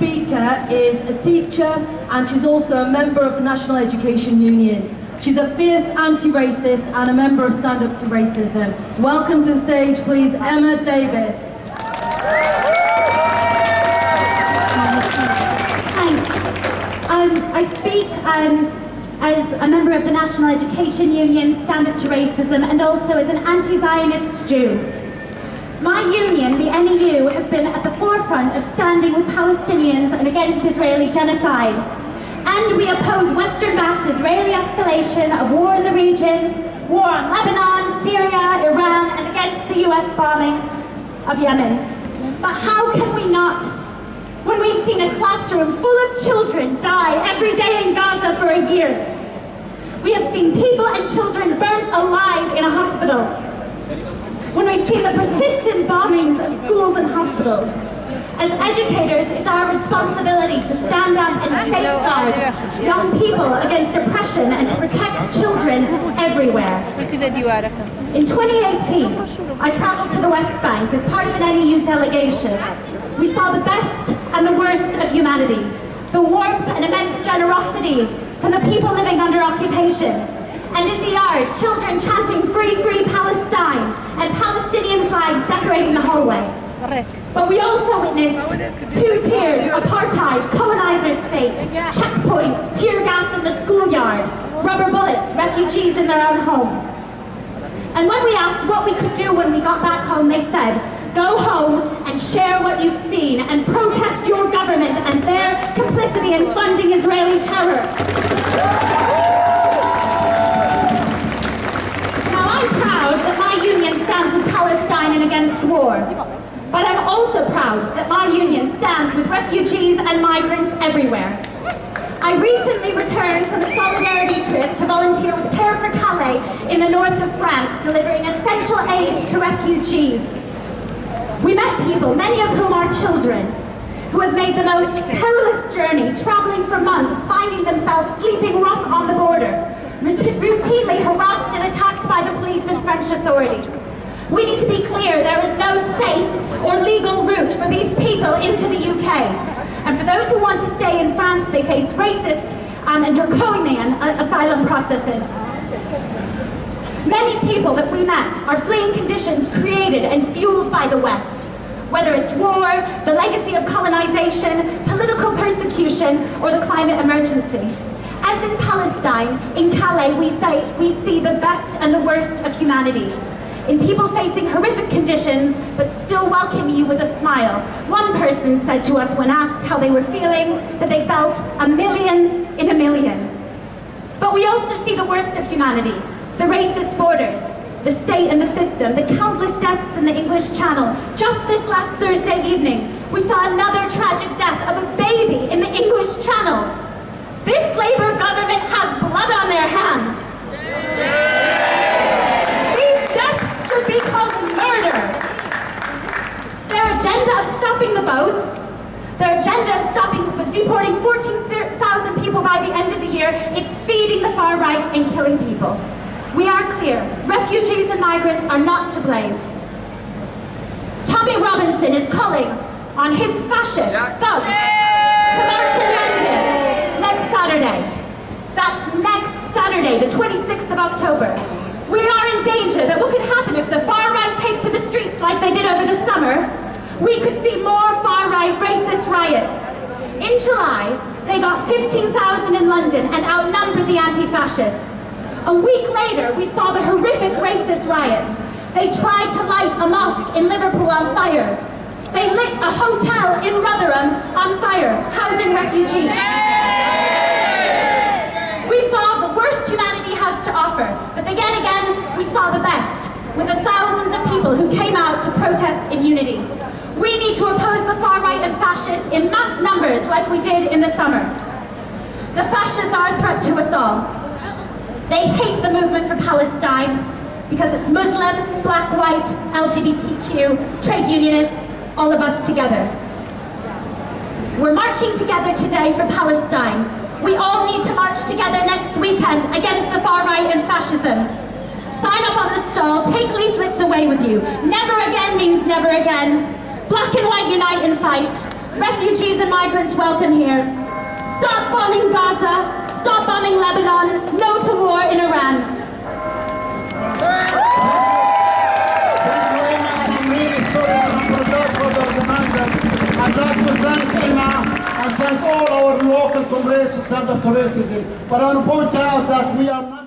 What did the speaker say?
speaker is a teacher and she's also a member of the National Education Union. She's a fierce anti-racist and a member of Stand Up to Racism. Welcome to the stage, please, Emma Davis. Thanks. I speak as a member of the National Education Union, Stand Up to Racism, and also as an anti-Zionist Jew. My union, the NEU, has been at the forefront of standing with Palestinians and against Israeli genocide. And we oppose Western-backed Israeli escalation of war in the region, war on Lebanon, Syria, Iran, and against the US bombing of Yemen. But how can we not, when we've seen a classroom full of children die every day in Gaza for a year? We have seen people and children burnt alive in a hospital. When we've seen the persistent bombings of schools and hospitals. As educators, it's our responsibility to stand up and safeguard young people against oppression and to protect children everywhere. In 2018, I traveled to the West Bank as part of an NEU delegation. We saw the best and the worst of humanity, the warmth and immense generosity from the people living under occupation. And in the yard, children chanting "Free, free Palestine" and Palestinian flags decorating the hallway. But we also witnessed two-tiered apartheid colonizer state, checkpoints, tear gas in the schoolyard, rubber bullets, refugees in their own homes. And when we asked what we could do when we got back home, they said, go home and share what you've seen and protest your government and their complicity in funding Israeli terror. Now I'm proud that my union stands with Palestine and against war. But I'm also proud that my union stands with refugees and migrants everywhere. I recently returned from a solidarity trip to volunteer with Care for Calais in the north of France, delivering essential aid to refugees. We met people, many of whom are children, who have made the most perilous journey, traveling for months, finding themselves sleeping rough on the border, routinely harassed and attacked by the police and French authorities. We need to be clear, there is no safe or legal route for these people into the UK. And for those who want to stay in France, they face racist and draconian asylum processes. Many people that we met are fleeing conditions created and fueled by the West. Whether it's war, the legacy of colonization, political persecution, or the climate emergency. As in Palestine, in Calais, we see the best and the worst of humanity. In people facing horrific conditions, but still welcome you with a smile. One person said to us when asked how they were feeling, that they felt a million in a million. But we also see the worst of humanity, the racist borders, the state and the system, the countless deaths in the English Channel. Just this last Thursday evening, we saw another tragic death of a baby in the English Channel. This Labour government has blood on their hands. Should be called murder. Their agenda of stopping the boats, their agenda of deporting 14,000 people by the end of the year, it's feeding the far right and killing people. We are clear, refugees and migrants are not to blame. Tommy Robinson is calling on his fascist thugs to march in London next Saturday. That's next Saturday, the 26th of October. We are in danger that what could happen if the far right take to the streets like they did over the summer, we could see more far right racist riots. In July, they got 15,000 in London and outnumbered the anti-fascists. A week later, we saw the horrific racist riots. They tried to light a mosque in Liverpool on fire. They lit a hotel in Rotherham on fire, housing refugees. We saw the worst humanity has to offer, but again, we saw the best, with the thousands of people who came out to protest in unity. We need to oppose the far right and fascists in mass numbers like we did in the summer. The fascists are a threat to us all. They hate the movement for Palestine because it's Muslim, black, white, LGBTQ, trade unionists, all of us together. We're marching together today for Palestine. We all need to march together next weekend against the far right and fascism. Sign up on the stall, take leaflets away with you. Never again means never again. Black and white unite and fight. Refugees and migrants welcome here. Stop bombing Gaza. Stop bombing Lebanon. No to war in Iran. I'm really sorry and apologize for the demand. I'd like to thank Emma and thank all our local comrades who stand up to racism. But I want to point out that we are not